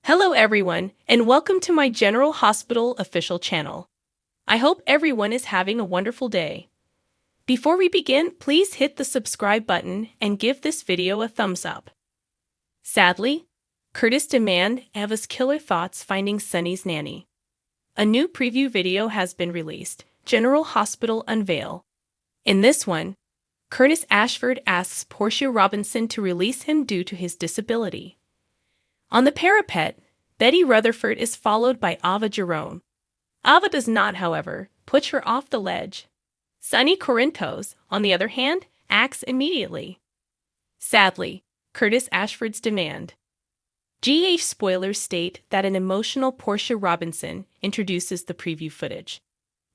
Hello everyone, and welcome to my General Hospital official channel. I hope everyone is having a wonderful day. Before we begin, please hit the subscribe button and give this video a thumbs up. Sadly, Curtis demands Ava's killer thoughts finding Sunny's nanny. A new preview video has been released, General Hospital Unveil. In this one, Curtis Ashford asks Portia Robinson to release him due to his disability. On the parapet, Betty Rutherford is followed by Ava Jerome. Ava does not, however, push her off the ledge. Sunny Corinthos, on the other hand, acts immediately. Sadly, Curtis Ashford's demand. GH spoilers state that an emotional Portia Robinson introduces the preview footage.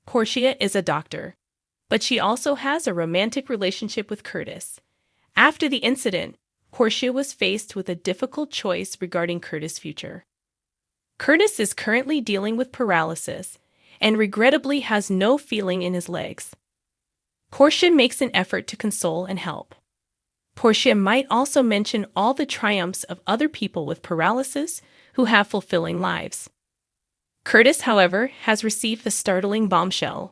Portia is a doctor, but she also has a romantic relationship with Curtis. After the incident, Portia was faced with a difficult choice regarding Curtis' future. Curtis is currently dealing with paralysis and regrettably has no feeling in his legs. Portia makes an effort to console and help. Portia might also mention all the triumphs of other people with paralysis who have fulfilling lives. Curtis, however, has received the startling bombshell.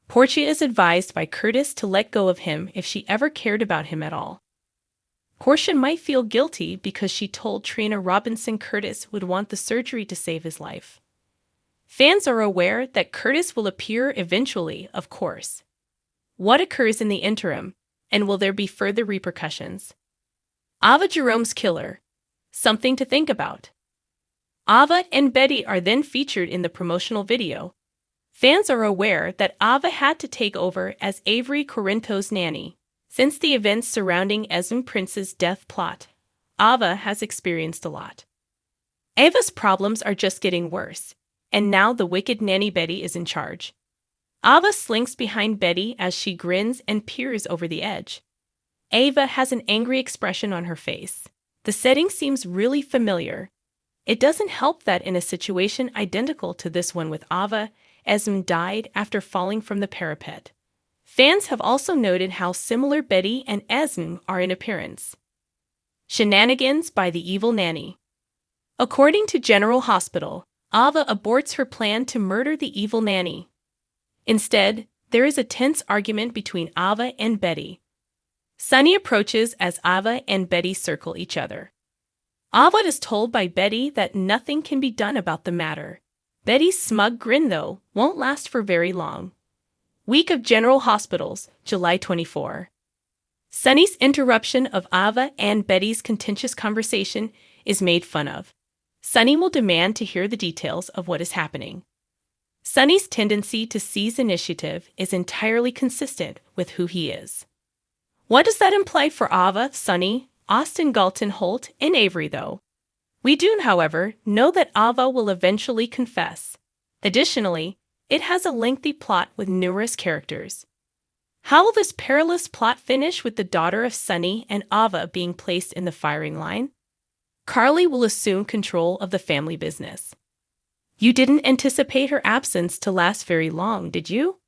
Portia is advised by Curtis to let go of him if she ever cared about him at all. Portia might feel guilty because she told Trina Robinson Curtis would want the surgery to save his life. Fans are aware that Curtis will appear eventually, of course. What occurs in the interim, and will there be further repercussions? Ava Jerome's killer. Something to think about. Ava and Betty are then featured in the promotional video. Fans are aware that Ava had to take over as Avery Corinthos' nanny. Since the events surrounding Esme Prince's death plot, Ava has experienced a lot. Ava's problems are just getting worse, and now the wicked nanny Betty is in charge. Ava slinks behind Betty as she grins and peers over the edge. Ava has an angry expression on her face. The setting seems really familiar. It doesn't help that in a situation identical to this one with Ava, Esme died after falling from the parapet. Fans have also noted how similar Betty and Esme are in appearance. Shenanigans by the evil nanny. According to General Hospital, Ava aborts her plan to murder the evil nanny. Instead, there is a tense argument between Ava and Betty. Sunny approaches as Ava and Betty circle each other. Ava is told by Betty that nothing can be done about the matter. Betty's smug grin, though, won't last for very long. Week of General Hospitals, July 24. Sunny's interruption of Ava and Betty's contentious conversation is made fun of. Sunny will demand to hear the details of what is happening. Sunny's tendency to seize initiative is entirely consistent with who he is. What does that imply for Ava, Sunny, Austin Galton Holt, and Avery, though? We do, however, know that Ava will eventually confess. Additionally, it has a lengthy plot with numerous characters. How will this perilous plot finish with the daughter of Sunny and Ava being placed in the firing line? Carly will assume control of the family business. You didn't anticipate her absence to last very long, did you?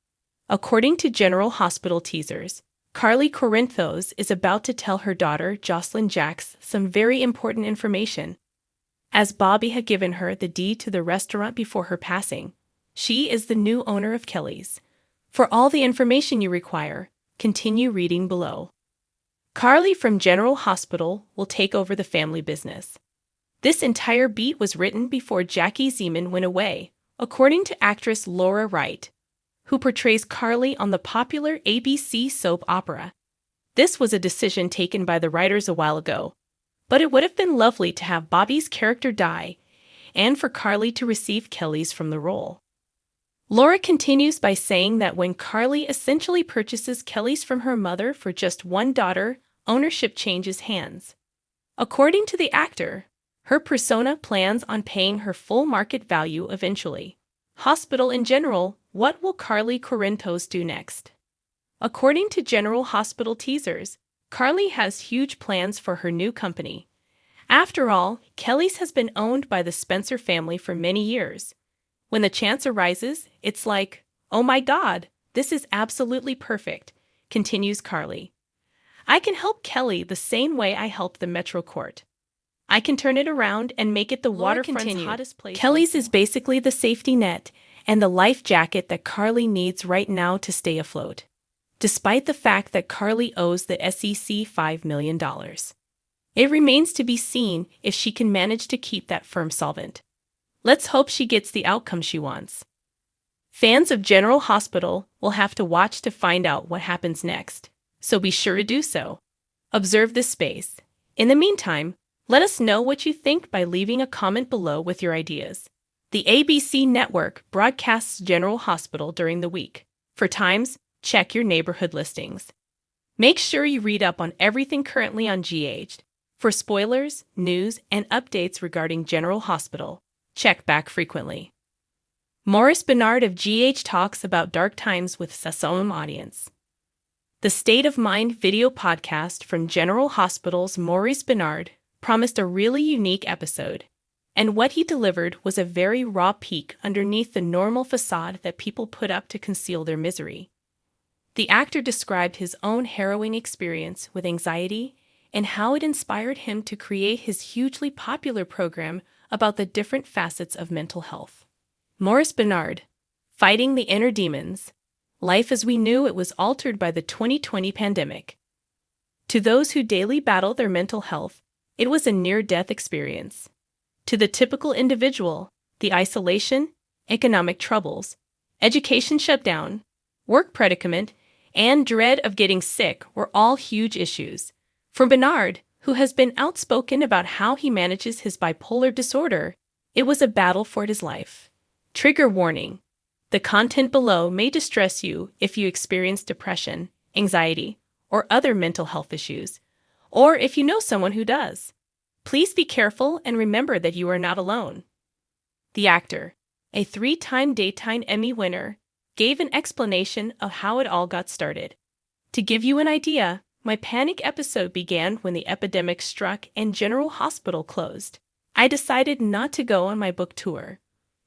According to General Hospital teasers, Carly Corinthos is about to tell her daughter, Jocelyn Jacks, some very important information. As Bobby had given her the deed to the restaurant before her passing, she is the new owner of Kelly's. For all the information you require, continue reading below. Carly from General Hospital will take over the family business. This entire beat was written before Jackie Zeman went away, according to actress Laura Wright, who portrays Carly on the popular ABC soap opera. This was a decision taken by the writers a while ago, but it would have been lovely to have Bobby's character die and for Carly to receive Kelly's from the role. Laura continues by saying that when Carly essentially purchases Kelly's from her mother for just one daughter, ownership changes hands. According to the actor, her persona plans on paying her full market value eventually. Hospital in general, what will Carly Corinthos do next? According to General Hospital teasers, Carly has huge plans for her new company. After all, Kelly's has been owned by the Spencer family for many years. When the chance arises, it's like, oh my God, this is absolutely perfect, continues Carly. I can help Kelly the same way I helped the Metro Court. I can turn it around and make it the Laura waterfront's continued, hottest place. Kelly's is basically the safety net and the life jacket that Carly needs right now to stay afloat, despite the fact that Carly owes the SEC $5 million. It remains to be seen if she can manage to keep that firm solvent. Let's hope she gets the outcome she wants. Fans of General Hospital will have to watch to find out what happens next, so be sure to do so. Observe this space. In the meantime, let us know what you think by leaving a comment below with your ideas. The ABC network broadcasts General Hospital during the week. For times, check your neighborhood listings. Make sure you read up on everything currently on GH. For spoilers, news, and updates regarding General Hospital, check back frequently. Maurice Bernard of GH talks about dark times with Sassoon audience. The State of Mind video podcast from General Hospital's Maurice Bernard promised a really unique episode, and what he delivered was a very raw peek underneath the normal facade that people put up to conceal their misery. The actor described his own harrowing experience with anxiety and how it inspired him to create his hugely popular program about the different facets of mental health. Maurice Bernard, Fighting the Inner Demons, Life as We Knew It was altered by the 2020 pandemic. To those who daily battle their mental health, it was a near-death experience. To the typical individual, the isolation, economic troubles, education shutdown, work predicament, and dread of getting sick were all huge issues. For Bernard, who has been outspoken about how he manages his bipolar disorder, it was a battle for his life. Trigger warning. The content below may distress you if you experience depression, anxiety, or other mental health issues, or if you know someone who does. Please be careful and remember that you are not alone. The actor, a 3-time Daytime Emmy winner, gave an explanation of how it all got started. To give you an idea, my panic episode began when the epidemic struck and General Hospital closed. I decided not to go on my book tour.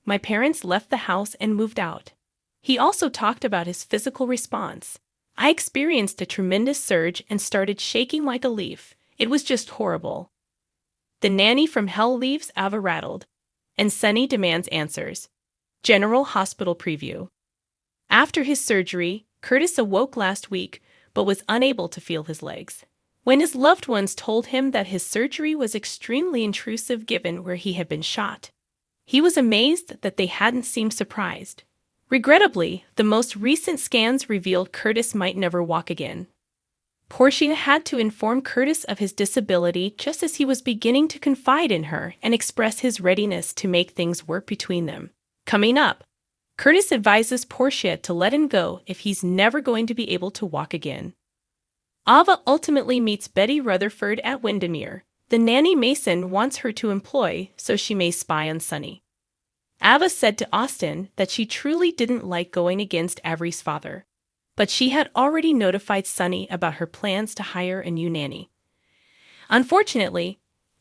My parents left the house and moved out. He also talked about his physical response. I experienced a tremendous surge and started shaking like a leaf. It was just horrible. The nanny from hell leaves Ava rattled, and Sunny demands answers. General Hospital preview. After his surgery, Curtis awoke last week but was unable to feel his legs. When his loved ones told him that his surgery was extremely intrusive given where he had been shot, he was amazed that they hadn't seemed surprised. Regrettably, the most recent scans revealed Curtis might never walk again. Portia had to inform Curtis of his disability just as he was beginning to confide in her and express his readiness to make things work between them. Coming up, Curtis advises Portia to let him go if he's never going to be able to walk again. Ava ultimately meets Betty Rutherford at Windermere, the nanny Mason wants her to employ so she may spy on Sunny. Ava said to Austin that she truly didn't like going against Avery's father, but she had already notified Sunny about her plans to hire a new nanny. Unfortunately,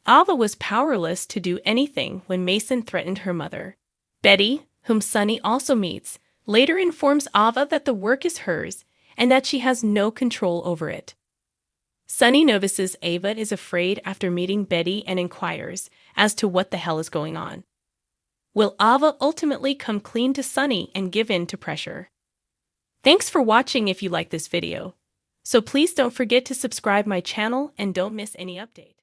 Ava was powerless to do anything when Mason threatened her mother. Betty, whom Sunny also meets, later informs Ava that the work is hers and that she has no control over it. Sunny notices Ava is afraid after meeting Betty and inquires as to what the hell is going on. Will Ava ultimately come clean to Sunny and give in to pressure? Thanks for watching if you like this video. So please don't forget to subscribe my channel and don't miss any update.